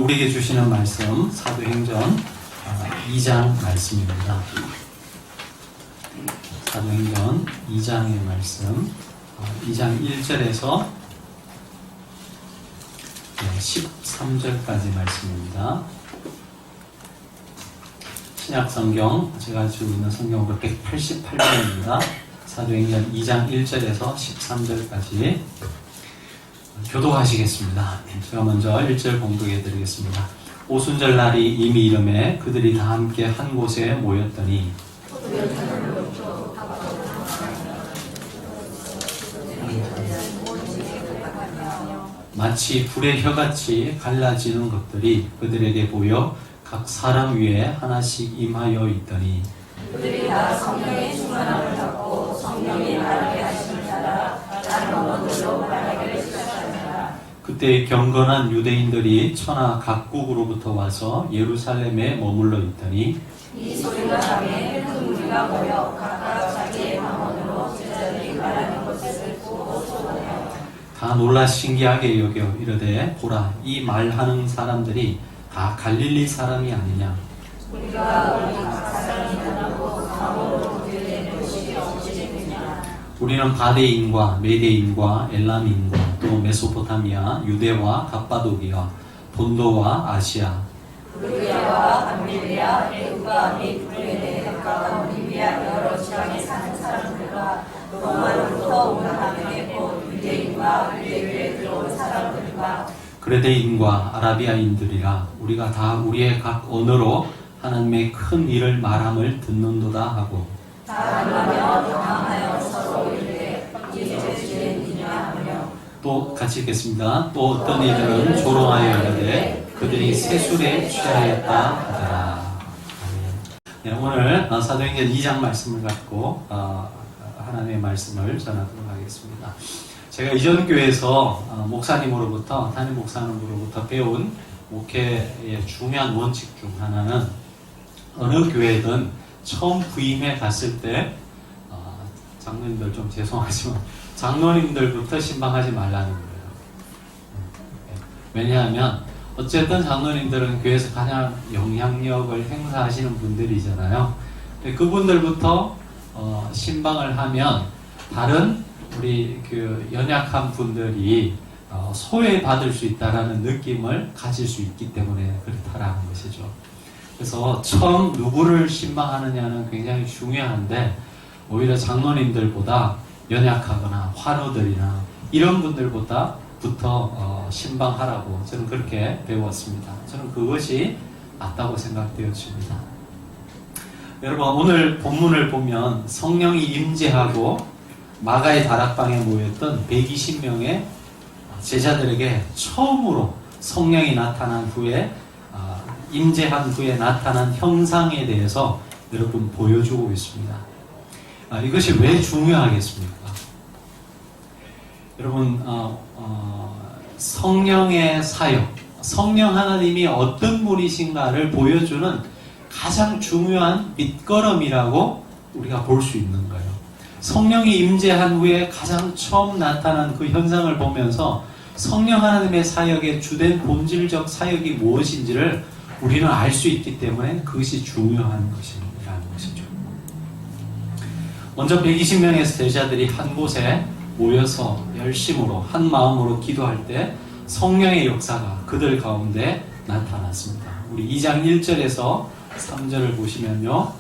우리에게 주시는 말씀 사도행전 2장 말씀입니다. 사도행전 2장의 말씀 2장 1절에서 13절까지 말씀입니다. 신약성경 제가 가지고 있는 성경으로 188번입니다. 사도행전 2장 1절에서 13절까지 교독하시겠습니다. 제가 먼저 1절 공독해 드리겠습니다. 오순절 날이 이미 이름에 그들이 다 함께 한 곳에 모였더니 마치 불의 혀같이 갈라지는 것들이 그들에게 보여 각 사람 위에 하나씩 임하여 있더니 그들이 다 성령의 충만함을 받고 성령이 말하게 하심을 따라 다른 언어들로 말하기를 시작하니라. 그때 경건한 유대인들이 천하 각국으로부터 와서 예루살렘에 머물러 있더니 이 소리가 나매 큰 무리가 모여 각각 자기의 방언으로 제자들이 말하는 것을 보고 소원해요. 다 놀라 신기하게 여겨 이르되 보라 이 말하는 사람들이 다 갈릴리 사람이 아니냐. 우리가 우리 각 사람이 나누고 방언으로 구별된 것이 어찌 되느냐. 우리는 가데인과 메데인과 엘람인과 또 메소포타미아 유대와 갑바도기아 본도와 아시아 브루기아와 밤빌리아 애국과 및 브레네 가까운 리비아 여러 지방에 사는 사람들과 로마로부터 온 가면에 곧 유대인과 유대교에 들어온 사람들과 그레데인과 아라비아인들이라 우리가 다 우리의 각 언어로 하나님의 큰 일을 말함을 듣는도다 하고 다 놀라며 당황하여 서로 이르되 이제 주의 니냐 하며 또 같이 읽겠습니다. 또 어떤 이들은 조롱하여 이르되 그들이 세술에 취하였다 하더라. 네, 오늘 사도행전 2장 말씀을 갖고 하나님의 말씀을 전하도록 하겠습니다. 제가 이전 교회에서 목사님으로부터 담임 목사님으로부터 배운 목회의 중요한 원칙 중 하나는 어느 교회든 처음 부임해 갔을 때 장로님들 좀 죄송하지만 장로님들부터 신방하지 말라는 거예요. 왜냐하면 어쨌든 장로님들은 교회에서 가장 영향력을 행사하시는 분들이잖아요. 그분들부터 신방을 하면 다른 우리 그 연약한 분들이 소외받을 수 있다라는 느낌을 가질 수 있기 때문에 그렇다라는 것이죠. 그래서 처음 누구를 신방하느냐는 굉장히 중요한데 오히려 장로님들보다 연약하거나 환우들이나 이런 분들부터 신방하라고 저는 그렇게 배웠습니다. 저는 그것이 맞다고 생각되어집니다. 여러분 오늘 본문을 보면 성령이 임재하고 마가의 다락방에 모였던 120명의 제자들에게 처음으로 성령이 나타난 후에 임재한 후에 나타난 형상에 대해서 여러분 보여주고 있습니다. 이것이 왜 중요하겠습니까? 여러분 성령의 사역, 성령 하나님이 어떤 분이신가를 보여주는 가장 중요한 밑거름이라고 우리가 볼 수 있는 거예요. 성령이 임재한 후에 가장 처음 나타난 그 현상을 보면서 성령 하나님의 사역의 주된 본질적 사역이 무엇인지를 우리는 알 수 있기 때문에 그것이 중요한 것이라는 것이죠. 먼저 120명의 제자들이 한 곳에 모여서 열심으로 한 마음으로 기도할 때 성령의 역사가 그들 가운데 나타났습니다. 우리 2장 1절에서 3절을 보시면요.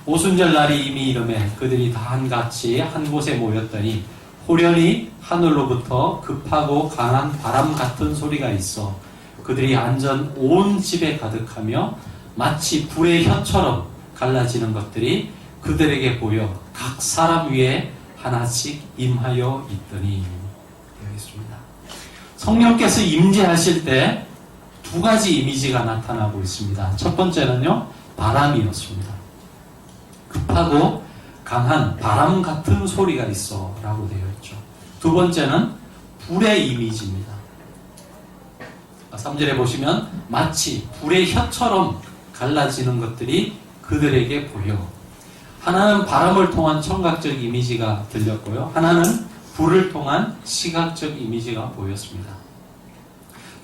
오순절 날이 이미 이름에 그들이 다 한같이 한 곳에 모였더니 호련히 하늘로부터 급하고 강한 바람 같은 소리가 있어 그들이 앉은 온 집에 가득하며 마치 불의 혀처럼 갈라지는 것들이 그들에게 보여 각 사람 위에 하나씩 임하여 있더니 되어 있습니다. 성령께서 임재하실 때 두 가지 이미지가 나타나고 있습니다. 첫 번째는요, 바람이었습니다. 급하고 강한 바람 같은 소리가 있어 라고 되어 있죠. 두 번째는 불의 이미지입니다. 3절에 보시면 마치 불의 혀처럼 갈라지는 것들이 그들에게 보여. 하나는 바람을 통한 청각적 이미지가 들렸고요. 하나는 불을 통한 시각적 이미지가 보였습니다.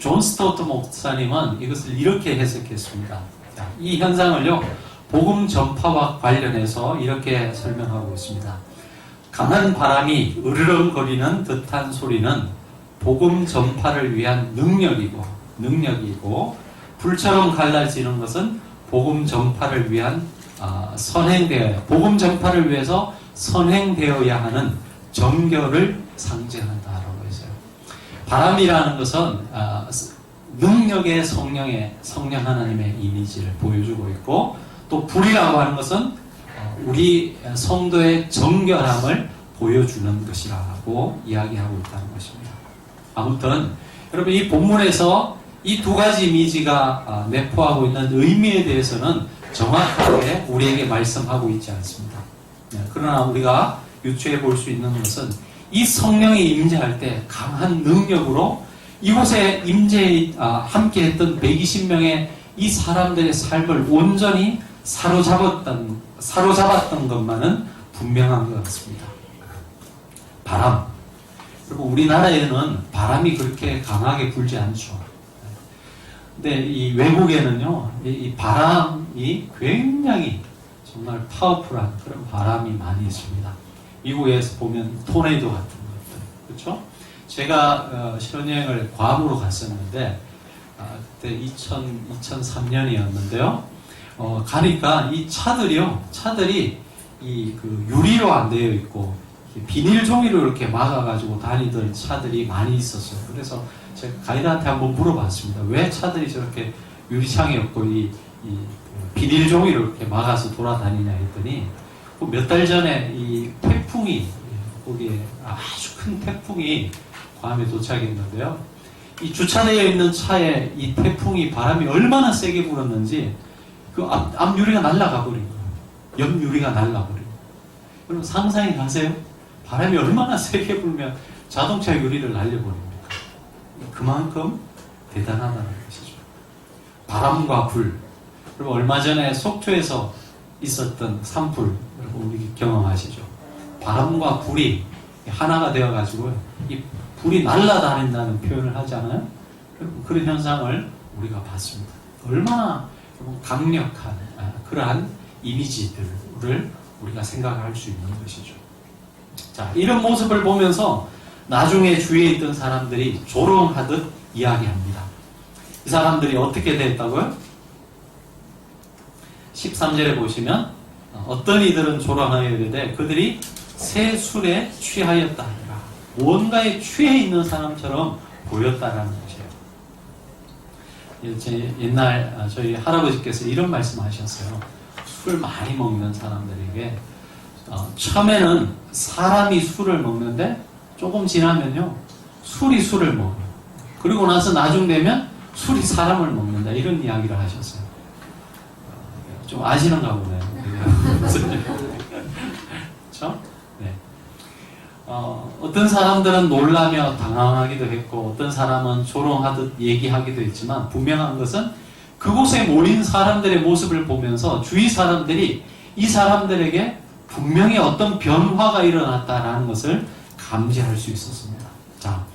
존 스토트 목사님은 이것을 이렇게 해석했습니다. 자, 이 현상을요, 복음 전파와 관련해서 이렇게 설명하고 있습니다. 강한 바람이 으르렁거리는 듯한 소리는 복음 전파를 위한 능력이고 불처럼 갈라지는 것은 복음 전파를 위한 복음 전파를 위해서 선행되어야 하는 정결을 상징한다라고 했어요. 바람이라는 것은 능력의 성령 하나님의 이미지를 보여주고 있고, 또 불이라고 하는 것은 우리 성도의 정결함을 보여주는 것이라고 이야기하고 있다는 것입니다. 아무튼 여러분, 이 본문에서 이 두 가지 이미지가 내포하고 있는 의미에 대해서는 정확하게 우리에게 말씀하고 있지 않습니다. 그러나 우리가 유추해 볼 수 있는 것은 이 성령이 임재할 때 강한 능력으로 이곳에 함께했던 120명의 이 사람들의 삶을 온전히 사로잡았던 것만은 분명한 것 같습니다. 바람. 그리고 우리나라에는 바람이 그렇게 강하게 불지 않죠. 근데 이 외국에는요, 이 바람이 굉장히 정말 파워풀한 그런 바람이 많이 있습니다. 미국에서 보면 토네이도 같은 것들, 그렇죠? 제가 신혼여행을 괌으로 갔었는데, 그때 2003년이었는데요. 가니까 이 차들이 그 유리로 안 되어 있고 비닐 종이로 이렇게 막아가지고 다니던 차들이 많이 있었어요. 그래서 제가 가이드한테 한번 물어봤습니다. 왜 차들이 저렇게 유리창이 없고 이 비닐 종이로 이렇게 막아서 돌아다니냐 했더니, 몇 달 전에 이 태풍이, 거기에 아주 큰 태풍이 괌에 도착했는데요. 이 주차되어 있는 차에 이 태풍이 바람이 얼마나 세게 불었는지 그 앞 유리가 날아가 버린 거예요. 옆 유리가 날아가 버린 거예요. 여러분 상상이 가세요? 바람이 얼마나 세게 불면 자동차 유리를 날려버립니까? 그만큼 대단하다는 것이죠. 바람과 불. 그리고 얼마 전에 속초에서 있었던 산불, 여러분 우리 경험하시죠? 바람과 불이 하나가 되어가지고 이 불이 날아다닌다는 표현을 하잖아요. 그런 현상을 우리가 봤습니다. 얼마나 강력한 그러한 이미지들을 우리가 생각할 수 있는 것이죠. 자, 이런 모습을 보면서 나중에 주위에 있던 사람들이 조롱하듯 이야기합니다. 이 사람들이 어떻게 됐다고요? 13절에 보시면 어떤 이들은 조롱하여 이르되 그들이 새 술에 취하였다 하니라. 뭔가에 취해 있는 사람처럼 보였다라는 것이에요. 옛날 저희 할아버지께서 이런 말씀하셨어요. 술 많이 먹는 사람들에게 처음에는 사람이 술을 먹는데 조금 지나면요 술이 술을 먹어요. 그리고 나서 나중 되면 술이 사람을 먹는다, 이런 이야기를 하셨어요. 좀 아시는가 보네요. 그렇죠? 네. 어떤 사람들은 놀라며 당황하기도 했고 어떤 사람은 조롱하듯 얘기하기도 했지만, 분명한 것은 그곳에 모인 사람들의 모습을 보면서 주위 사람들이 이 사람들에게 분명히 어떤 변화가 일어났다라는 것을 감지할 수 있었습니다. 자,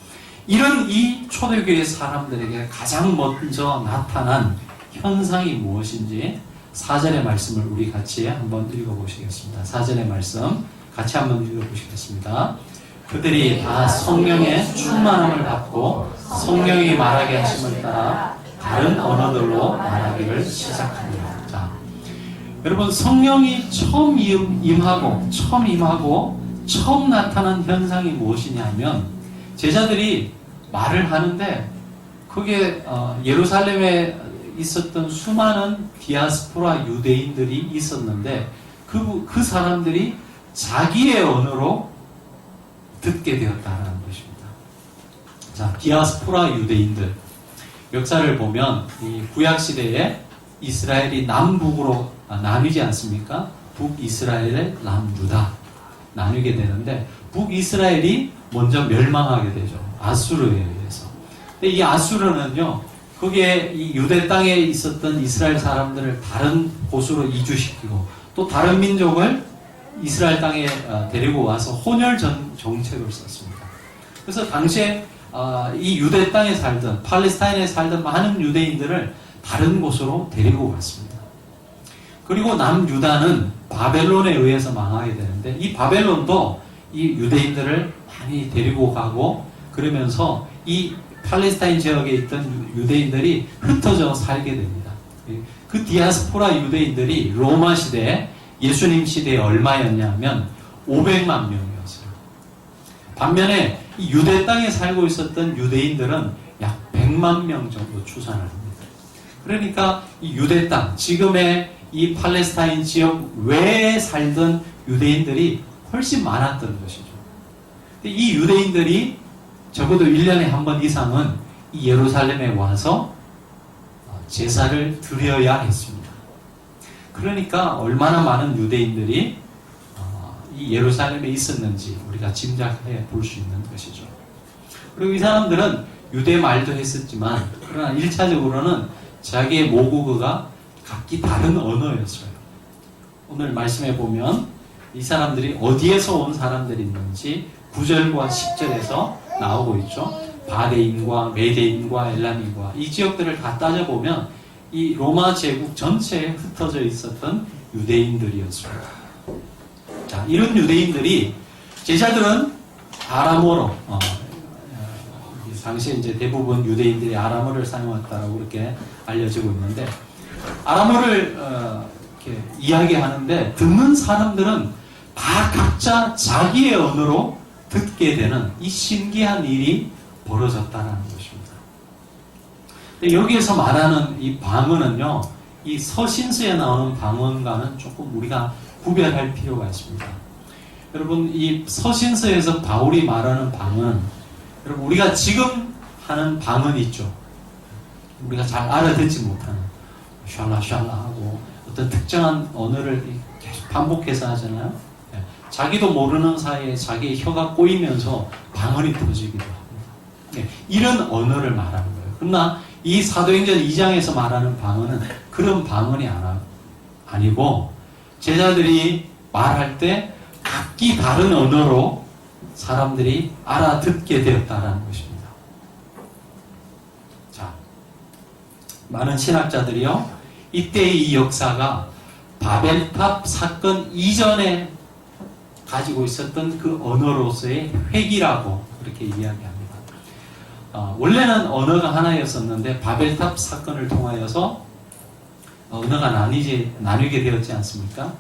이런 이 초대교회 사람들에게 가장 먼저 나타난 현상이 무엇인지 4절의 말씀을 우리 같이 한번 읽어보시겠습니다. 4절의 말씀 같이 한번 읽어보시겠습니다. 그들이 다 성령의 충만함을 받고 성령이 말하게 하심을 따라 다른 언어들로 말하기를 시작합니다. 자, 여러분 성령이 처음 임하고 처음 나타난 현상이 무엇이냐 하면, 제자들이 말을 하는데 그게 예루살렘에 있었던 수많은 디아스포라 유대인들이 있었는데 그 사람들이 자기의 언어로 듣게 되었다는 것입니다. 자, 디아스포라 유대인들 역사를 보면 이 구약 시대에 이스라엘이 남북으로 나뉘지 않습니까? 북이스라엘의 남유다 나뉘게 되는데, 북이스라엘이 먼저 멸망하게 되죠. 아수르에 의해서. 근데 이 아수르는요, 거기에 이 유대 땅에 있었던 이스라엘 사람들을 다른 곳으로 이주시키고 또 다른 민족을 이스라엘 땅에 데리고 와서 혼혈 정책을 썼습니다. 그래서 당시에 이 유대 땅에 살던 팔레스타인에 살던 많은 유대인들을 다른 곳으로 데리고 갔습니다. 그리고 남유다는 바벨론에 의해서 망하게 되는데 이 바벨론도 이 유대인들을 많이 데리고 가고 그러면서 이 팔레스타인 지역에 있던 유대인들이 흩어져 살게 됩니다. 그 디아스포라 유대인들이 로마 시대, 예수님 시대에 얼마였냐면 500만 명이었어요. 반면에 이 유대 땅에 살고 있었던 유대인들은 약 100만 명 정도 추산을 합니다. 그러니까 이 유대 땅, 지금의 이 팔레스타인 지역 외에 살던 유대인들이 훨씬 많았던 것이죠. 이 유대인들이 적어도 1년에 한 번 이상은 이 예루살렘에 와서 제사를 드려야 했습니다. 그러니까 얼마나 많은 유대인들이 이 예루살렘에 있었는지 우리가 짐작해 볼 수 있는 것이죠. 그리고 이 사람들은 유대 말도 했었지만 그러나 1차적으로는 자기의 모국어가 각기 다른 언어였어요. 오늘 말씀해 보면 이 사람들이 어디에서 온 사람들이 있는지 9절과 10절에서 나오고 있죠. 바데인과 메데인과 엘람인과 이 지역들을 다 따져보면 이 로마 제국 전체에 흩어져 있었던 유대인들이었습니다. 자, 이런 유대인들이 제자들은 아람어로 당시에 이제 대부분 유대인들이 아람어를 사용했다라고 그렇게 알려지고 있는데 아람어를 이렇게 이야기하는데 듣는 사람들은 다 각자 자기의 언어로 듣게 되는 이 신기한 일이 벌어졌다는 것입니다. 여기에서 말하는 이 방언은요, 이 서신서에 나오는 방언과는 조금 우리가 구별할 필요가 있습니다. 여러분, 이 서신서에서 바울이 말하는 방언, 여러분 우리가 지금 하는 방언 있죠. 우리가 잘 알아듣지 못하는 샬라샬라 하고 어떤 특정한 언어를 계속 반복해서 하잖아요. 자기도 모르는 사이에 자기의 혀가 꼬이면서 방언이 터지기도 합니다. 이런 언어를 말하는 거예요. 그러나 이 사도행전 2장에서 말하는 방언은 그런 방언이 아니고 제자들이 말할 때 각기 다른 언어로 사람들이 알아듣게 되었다는 것입니다. 자, 많은 신학자들이요, 이때의 이 역사가 바벨탑 사건 이전에 가지고 있었던 그 언어로서의 회기라고 그렇게 이야기합니다. 원래는 언어가 하나였었는데 바벨탑 사건을 통하여서 언어가 나뉘게 되었지 않습니까?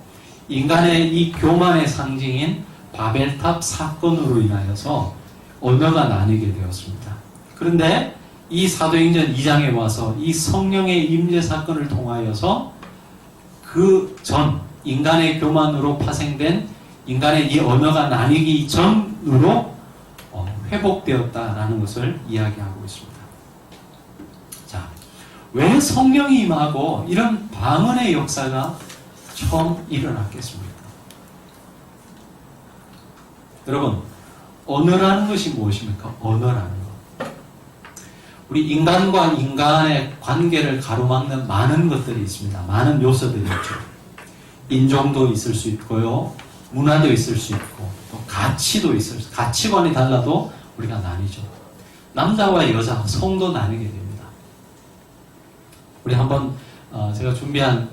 인간의 이 교만의 상징인 바벨탑 사건으로 인하여서 언어가 나뉘게 되었습니다. 그런데 이 사도행전 2장에 와서 이 성령의 임재 사건을 통하여서 그 전 인간의 교만으로 파생된 인간의 이 언어가 나뉘기 전으로 회복되었다라는 것을 이야기하고 있습니다. 자, 왜 성령이 임하고 이런 방언의 역사가 처음 일어났겠습니까? 여러분, 언어라는 것이 무엇입니까? 언어라는 것. 우리 인간과 인간의 관계를 가로막는 많은 것들이 있습니다. 많은 요소들이 있죠. 인종도 있을 수 있고요. 문화도 있을 수 있고 또 가치도 있을 수, 가치관이 달라도 우리가 나뉘죠. 남자와 여자, 성도 나뉘게 됩니다. 우리 한번 제가 준비한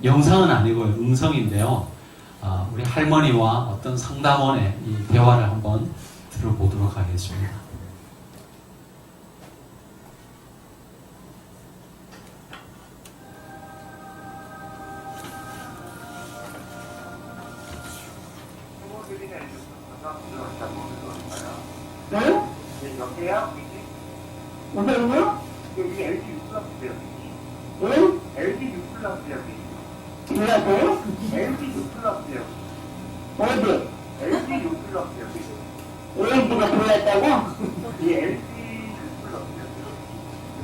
영상은 아니고요, 음성인데요. 우리 할머니와 어떤 상담원의 이 대화를 한번 들어보도록 하겠습니다. 네? 네, 여보세요? 여보세요? 여기 LG 유플러스요. 응? LG 유플러스요. 뭐라고요? LG 유플러스요. 어디? LG 유플러스요. LG가 불났다고? 이 LG 유플러스요.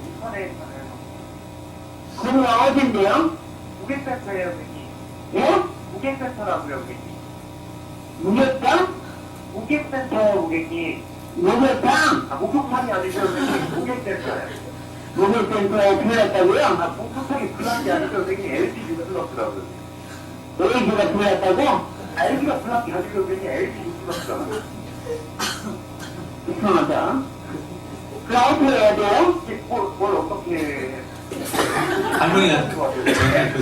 인터넷 하나요? 거기가 어딘데요? 무게센터예요, 여기. 예? 무게센터라고요, 여기. 무역당? 무게센터예요, 고객님. 무역당? 목욕탕이 아니죠, 여기. 무게센터예요. 무역센터에 불났다고요? 목욕탕이 불난 게 아니죠, 여기. LG 유플러스라고요. LG가 불났다고? LG가 불난 게 아니죠, 여기. LG 유플러스라고요. 이상하다. 그럼 어떻게 해야 돼요? 뭘 어떻게 할머니가 전에 그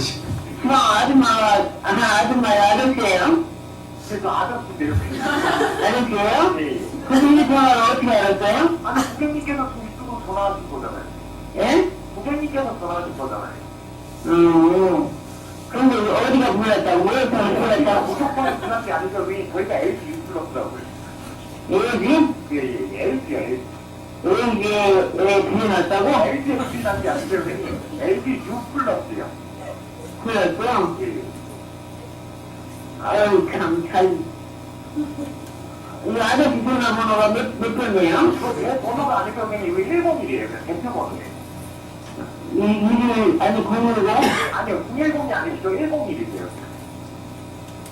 그럼 아저씨예요? 그래서 아저씨인데요. 아저씨예요? 네. 그 휴대폰을 어떻게 알았어요? 아니 고객님께서 돈 쓰고 전화하신 거잖아요. 예? 고객님께서 전화하신 거잖아요. 근데 어디가 불났다고? 왜 불났다고? 무조건 불난 게 아니죠. 왜 저희가 LG 유플러스라고요. LG? 예, LG야, LG. 왜 불났다고? LG에서 불난 게 아니죠. LG 유플러스요. 불났어? 예. 아유, 이 아저씨 전화번호가 몇 번이에요? 이거 제 번호가 아니고 이거 101이에요. 그냥 대표번호예요. 아니, 010? 아니요, 010이 아니시죠. 101이세요.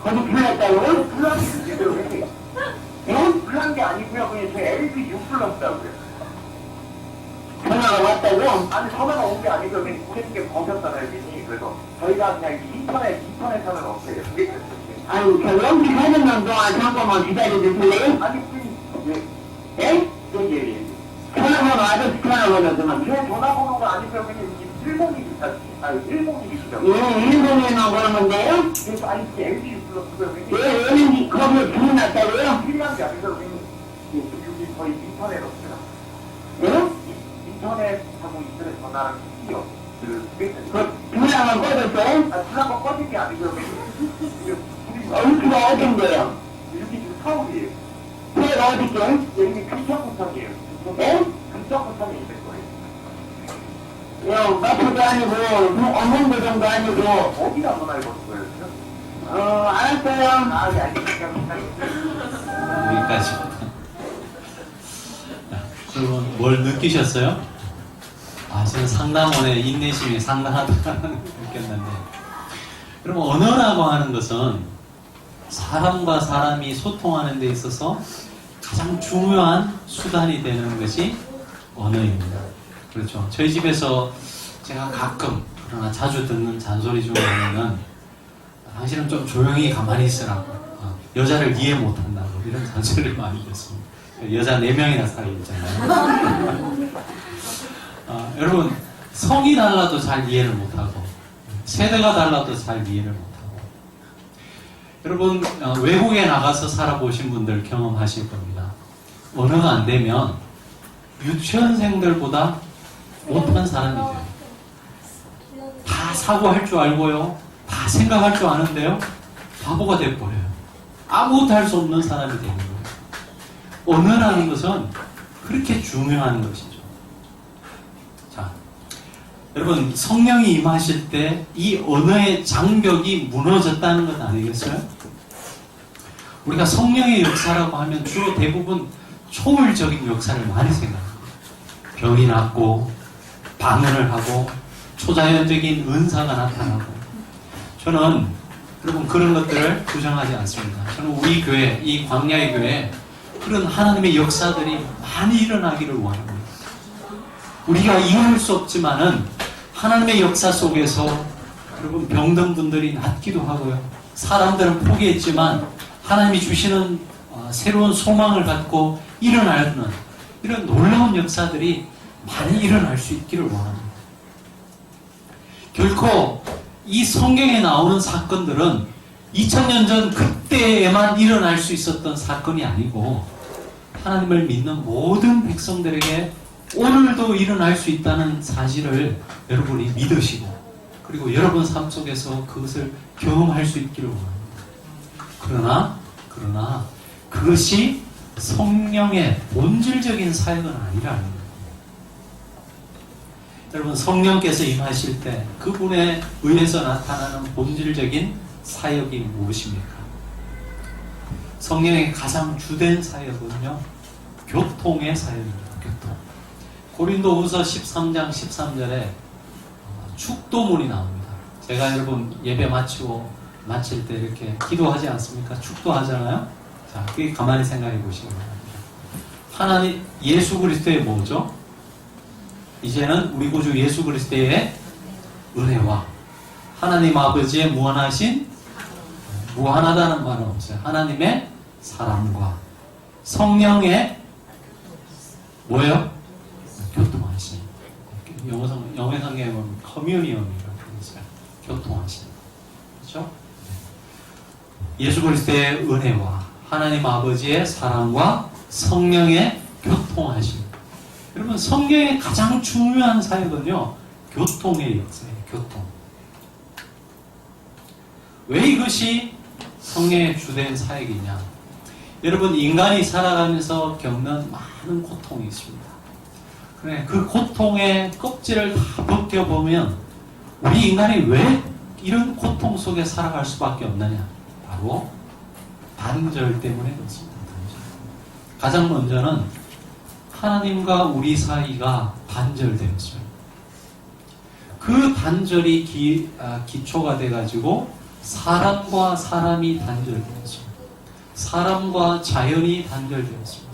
거기 불났다고요? 불난 게 아니죠. 예? 불난 게 아니고요. 그냥 저 LG 유플러스라고요. 전화가 왔다고? 아니 전화가 온 게 아니고 그냥 고객님께 거셨잖아요. 괜히. 그래서 저희가 그냥 인터넷하면 어때요? 고객님. 아니, 저 연기 하는 년 동안 잠깐만 기다려주실래요? 아니 예? 예. 전화번호, 아저씨 전화번호 좀. 제 전화번호가 아니고요. 그냥 101이시죠. 아니 101이시죠. 예, 일본에만 그러면 돼요? 그래서 아니 LG 유플러스고요. 왜, 거기에 불났다고요? 필요한 게 아니고 그냥 여기 저희 인터넷 없어요. 예? 인터넷하고 인터넷 전화랑 키요. 그, 불나면 꺼졌어요? 불난 거 꺼진 게 아니고요. 위치가 어딘데요? 여기 지금 서울이에요. 제가 어디게? 여기 금천구청이에요. 예? 금천구청에 있는 거예요. 요, 마포도 아니고, 어몽도정도 아니고, 어디다 전화를 걸었어요? 알았어요. 아, 예, 알겠습니다. 여기까지. 그러면 뭘 느끼셨어요? 아, 저는 상담원의 인내심이 상당하다는 느꼈는데. 그럼 언어라고 하는 것은 사람과 사람이 소통하는 데 있어서 가장 중요한 수단이 되는 것이 언어입니다. 그렇죠. 저희 집에서 제가 가끔, 그러나 자주 듣는 잔소리 중에 하나는 당신은 좀 조용히 가만히 있으라고. 여자를 이해 못한다고. 이런 잔소리를 많이 듣습니다. 여자 4명이나 살고 있잖아요. 여러분, 성이 달라도 잘 이해를 못하고, 세대가 달라도 잘 이해를 못하고, 여러분, 외국에 나가서 살아보신 분들 경험하실 겁니다. 언어가 안 되면 유치원생들보다 못한 사람이 돼요. 다 사고할 줄 알고요. 다 생각할 줄 아는데요. 바보가 돼버려요. 아무것도 할 수 없는 사람이 되는 거예요. 언어라는 것은 그렇게 중요한 것이죠. 자, 여러분, 성령이 임하실 때 이 언어의 장벽이 무너졌다는 것 아니겠어요? 우리가 성령의 역사라고 하면 주로 대부분 초월적인 역사를 많이 생각합니다. 병이 낫고 방언을 하고 초자연적인 은사가 나타나고, 저는 여러분 그런 것들을 부정하지 않습니다. 저는 우리 교회, 이 광야의 교회에 그런 하나님의 역사들이 많이 일어나기를 원합니다. 우리가 이해할 수 없지만은 하나님의 역사 속에서 여러분 병든 분들이 낫기도 하고요. 사람들은 포기했지만 하나님이 주시는 새로운 소망을 갖고 일어나는 이런 놀라운 역사들이 많이 일어날 수 있기를 원합니다. 결코 이 성경에 나오는 사건들은 2000년 전 그때에만 일어날 수 있었던 사건이 아니고 하나님을 믿는 모든 백성들에게 오늘도 일어날 수 있다는 사실을 여러분이 믿으시고, 그리고 여러분 삶 속에서 그것을 경험할 수 있기를 원합니다. 그러나 그것이 성령의 본질적인 사역은 아니라는 거예요. 여러분, 성령께서 임하실 때 그분에 의해서 나타나는 본질적인 사역이 무엇입니까? 성령의 가장 주된 사역은요, 교통의 사역입니다. 교통. 고린도후서 13장 13절에 축도문이 나옵니다. 제가 여러분 예배 마칠 때 이렇게 기도하지 않습니까? 축도하잖아요. 자, 그게 가만히 생각해 보시기 바랍니다. 하나님, 예수 그리스도의 뭐죠? 이제는 우리 구주 예수 그리스도의 은혜와 하나님 아버지의 무한하다는 말은 없어요. 하나님의 사랑과 성령의 뭐예요? 커뮤니언이라고 했어요. 교통하시는. 그렇죠? 예수 그리스도의 은혜와 하나님 아버지의 사랑과 성령의 교통하심. 여러분, 성경의 가장 중요한 사역은요, 교통의 역사예요. 교통. 왜 이것이 성령의 주된 사역이냐? 여러분, 인간이 살아가면서 겪는 많은 고통이 있습니다. 그래, 그 고통의 껍질을 다 벗겨보면 우리 인간이 왜 이런 고통 속에 살아갈 수밖에 없느냐? 바로 단절 때문에 그렇습니다. 단절. 가장 먼저는 하나님과 우리 사이가 단절되었어요. 그 단절이 기초가 돼가지고 사람과 사람이 단절되었어요. 사람과 자연이 단절되었습니다.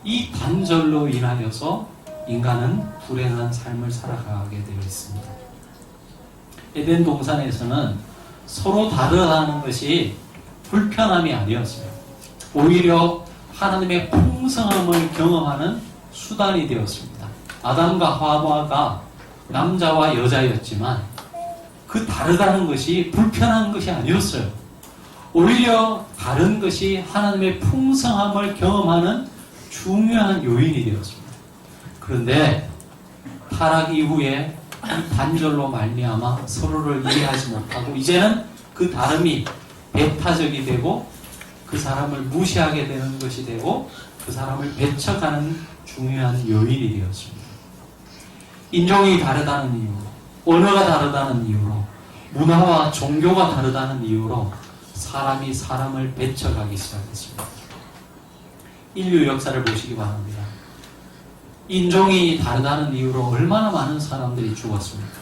이 단절로 인하여서 인간은 불행한 삶을 살아가게 되어 있습니다. 에덴 동산에서는 서로 다르다는 것이 불편함이 아니었어요. 오히려 하나님의 풍성함을 경험하는 수단이 되었습니다. 아담과 하와가 남자와 여자였지만 그 다르다는 것이 불편한 것이 아니었어요. 오히려 다른 것이 하나님의 풍성함을 경험하는 중요한 요인이 되었습니다. 그런데 타락 이후에 이 단절로 말미암아 서로를 이해하지 못하고 이제는 그 다름이 배타적이 되고 그 사람을 무시하게 되는 것이 되고 그 사람을 배척하는 중요한 요인이 되었습니다. 인종이 다르다는 이유로, 언어가 다르다는 이유로, 문화와 종교가 다르다는 이유로 사람이 사람을 배척하기 시작했습니다. 인류 역사를 보시기 바랍니다. 인종이 다르다는 이유로 얼마나 많은 사람들이 죽었습니까?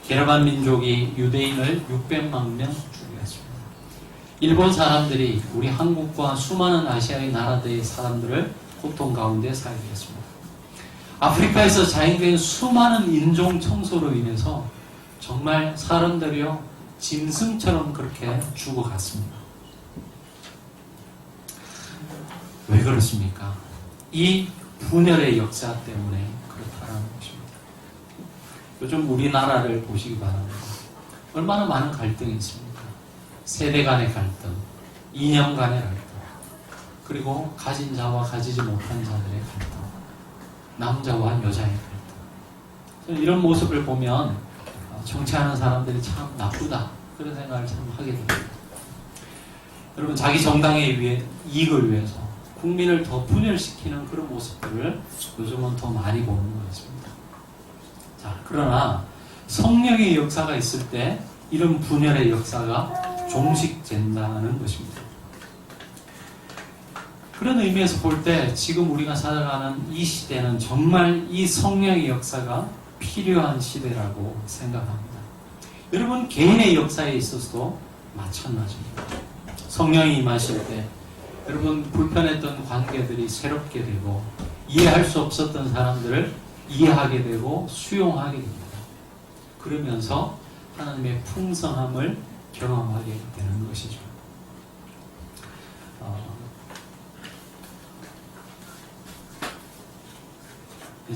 게르만 민족이 유대인을 600만 명 죽였습니다. 일본 사람들이 우리 한국과 수많은 아시아의 나라들의 사람들을 고통 가운데 살게 했습니다. 아프리카에서 자행된 수많은 인종 청소로 인해서 정말 사람들이요 짐승처럼 그렇게 죽어갔습니다. 왜 그렇습니까? 이 분열의 역사 때문에 그렇다는 것입니다. 요즘 우리나라를 보시기 바랍니다. 얼마나 많은 갈등이 있습니까? 세대 간의 갈등, 이념 간의 갈등, 그리고 가진 자와 가지지 못한 자들의 갈등, 남자와 여자의 갈등. 이런 모습을 보면 정치하는 사람들이 참 나쁘다 그런 생각을 참 하게 됩니다. 여러분, 자기 정당의 이익을 위해서 국민을 더 분열시키는 그런 모습들을 요즘은 더 많이 보는 것 같습니다. 자, 그러나 성령의 역사가 있을 때 이런 분열의 역사가 종식된다는 것입니다. 그런 의미에서 볼 때 지금 우리가 살아가는 이 시대는 정말 이 성령의 역사가 필요한 시대라고 생각합니다. 여러분, 개인의 역사에 있어서도 마찬가지입니다. 성령이 임하실 때 여러분, 불편했던 관계들이 새롭게 되고 이해할 수 없었던 사람들을 이해하게 되고 수용하게 됩니다. 그러면서 하나님의 풍성함을 경험하게 되는 것이죠.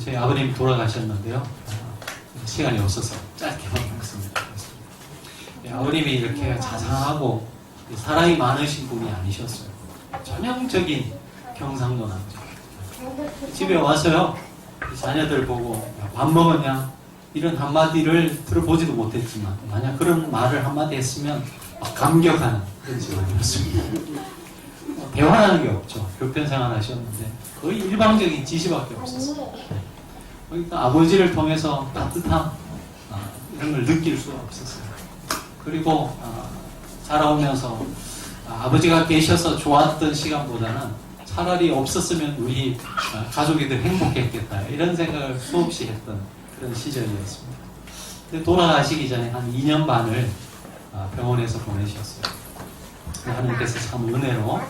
저희 아버님 돌아가셨는데요. 시간이 없어서 짧게만 말씀드리겠습니다. 아버님이 이렇게 자상하고 사랑이 많으신 분이 아니셨어요. 전형적인 경상도 남자. 집에 와서요, 자녀들 보고 밥 먹었냐? 이런 한마디를 들어보지도 못했지만 만약 그런 말을 한마디 했으면 감격하는 그런 집안이었습니다. 대화하는 게 없죠. 교편생활 하셨는데 거의 일방적인 지시밖에 없었어요. 그러니까 아버지를 통해서 따뜻함 이런 걸 느낄 수가 없었어요. 그리고 자라오면서 아버지가 계셔서 좋았던 시간보다는 차라리 없었으면 우리 가족이 더 행복했겠다 이런 생각을 수없이 했던 그런 시절이었습니다. 근데 돌아가시기 전에 한 2년 반을 병원에서 보내셨어요. 하나님께서 참 은혜로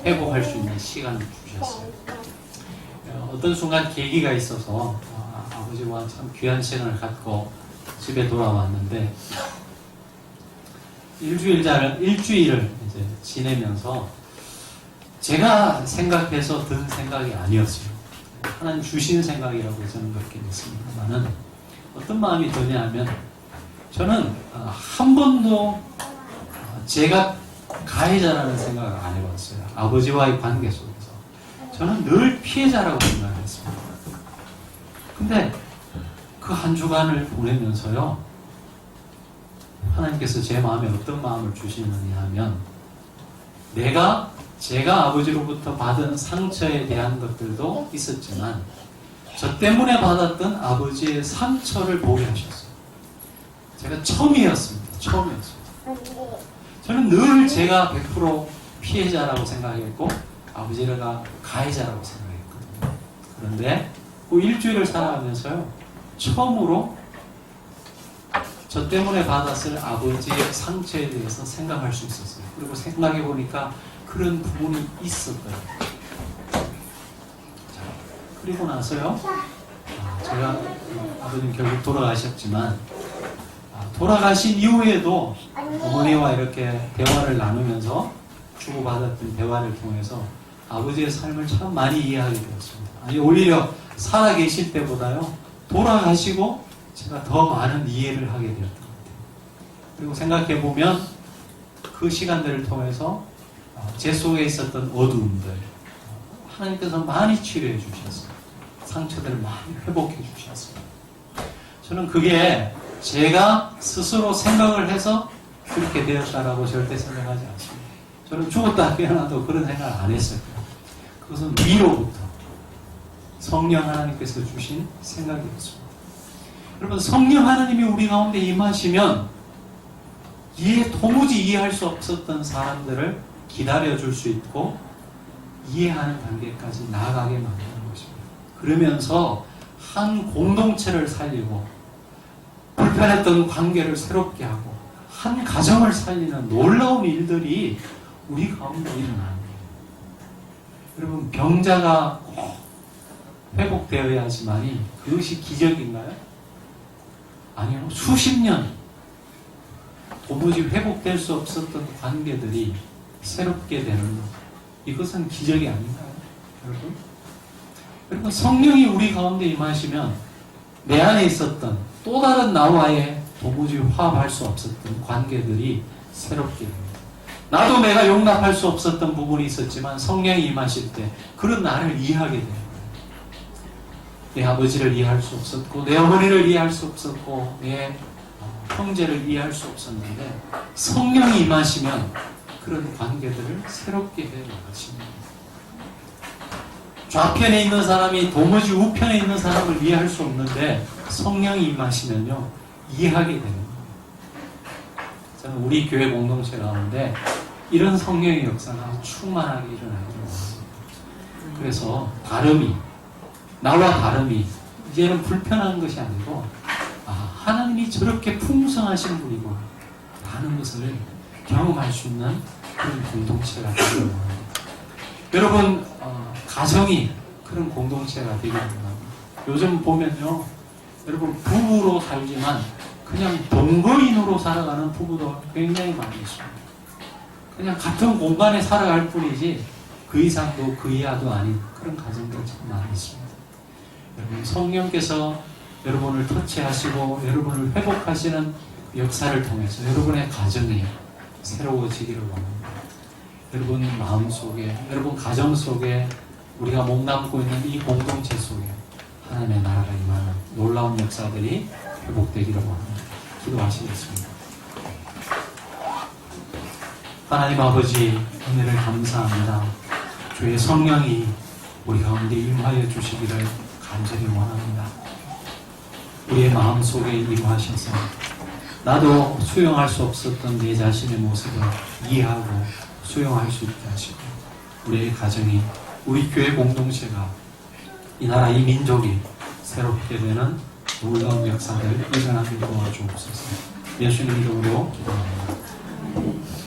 회복할 수 있는 시간을 주셨어요. 어떤 순간 계기가 있어서 아버지와 참 귀한 시간을 갖고 집에 돌아왔는데 일주일을 이제 지내면서 제가 생각해서 든 생각이 아니었어요. 하나님 주신 생각이라고 저는 그렇게 믿습니다만은 어떤 마음이 드냐면 저는 한 번도 제가 가해자라는 생각을 안 해봤어요. 아버지와의 관계 속에서. 저는 늘 피해자라고 생각했습니다. 근데 그 한 주간을 보내면서요, 하나님께서 제 마음에 어떤 마음을 주시느냐 하면, 제가 아버지로부터 받은 상처에 대한 것들도 있었지만, 저 때문에 받았던 아버지의 상처를 보게 하셨어요. 제가 처음이었습니다. 저는 늘 제가 100% 피해자라고 생각했고, 아버지가 가해자라고 생각했거든요. 그런데 그 일주일을 살아가면서요, 처음으로 저 때문에 받았을 아버지의 상처에 대해서 생각할 수 있었어요. 그리고 생각해 보니까 그런 부분이 있었더라고요. 자, 그리고 나서요, 제가 아버님 결국 돌아가셨지만, 돌아가신 이후에도 어머니와 이렇게 대화를 나누면서 주고받았던 대화를 통해서 아버지의 삶을 참 많이 이해하게 되었습니다. 아니, 오히려 살아계실 때보다요, 돌아가시고 제가 더 많은 이해를 하게 되었던 것 같아요. 그리고 생각해보면 그 시간들을 통해서 제 속에 있었던 어두움들, 하나님께서 많이 치료해 주셨어요. 상처들을 많이 회복해 주셨어요. 저는 그게 제가 스스로 생각을 해서 그렇게 되었다라고 절대 생각하지 않습니다. 저는 죽었다 깨어나도 그런 생각을 안 했어요. 그것은 위로부터 성령 하나님께서 주신 생각이었습니다. 여러분, 성령 하나님이 우리 가운데 임하시면 도무지 이해할 수 없었던 사람들을 기다려줄 수 있고 이해하는 단계까지 나아가게 만드는 것입니다. 그러면서 한 공동체를 살리고 불편했던 관계를 새롭게 하고 한 가정을 살리는 놀라운 일들이 우리 가운데 일어나는 거예요. 여러분, 병자가 꼭 회복되어야지만이 그것이 기적인가요? 아니요. 수십 년 도무지 회복될 수 없었던 관계들이 새롭게 되는 것, 이것은 기적이 아닌가요? 여러분, 성령이 우리 가운데 임하시면 내 안에 있었던 또 다른 나와의 도무지 화합할 수 없었던 관계들이 새롭게 됩니다. 나도 내가 용납할 수 없었던 부분이 있었지만 성령이 임하실 때 그런 나를 이해하게 돼요. 내 아버지를 이해할 수 없었고 내 어머니를 이해할 수 없었고 내 형제를 이해할 수 없었는데 성령이 임하시면 그런 관계들을 새롭게 해나가십니다. 좌편에 있는 사람이 도무지 우편에 있는 사람을 이해할 수 없는데 성령이 임하시면요 이해하게 되는 거예요. 저는 우리 교회 공동체 가운데 이런 성령의 역사가 충만하게 일어나기를 원합니다. 그래서 나와 다름이 이제는 불편한 것이 아니고 하나님이 저렇게 풍성하신 분이구나 라는 것을 경험할 수 있는 그런 공동체가 되기를 원합니다. 여러분, 가정이 그런 공동체가 되기를 원합니다. 요즘 보면요, 여러분 부부로 살지만 그냥 동거인으로 살아가는 부부도 굉장히 많이 있습니다. 그냥 같은 공간에 살아갈 뿐이지 그 이상도 그 이하도 아닌 그런 가정들 참 많이 있습니다. 여러분, 성령께서 여러분을 터치하시고 여러분을 회복하시는 역사를 통해서 여러분의 가정이 새로워지기를 원합니다. 여러분 마음속에, 여러분 가정 속에, 우리가 몸담고 있는 이 공동체 속에 하나님의 나라가 임하는 놀라운 역사들이 회복되기를 원합니다. 기도하시겠습니다. 하나님 아버지, 은혜를 감사합니다. 주의 성령이 우리 가운데 임하여 주시기를 간절히 원합니다. 우리의 마음속에 임하셔서 나도 수용할 수 없었던 내 자신의 모습을 이해하고 수용할 수 있게 하시고 우리의 가정이, 우리 교회 공동체가, 이 나라, 이 민족이 새롭게 되는 놀라운 역사를 일어나게 도와주옵소서. 예수님 이름으로 기도합니다.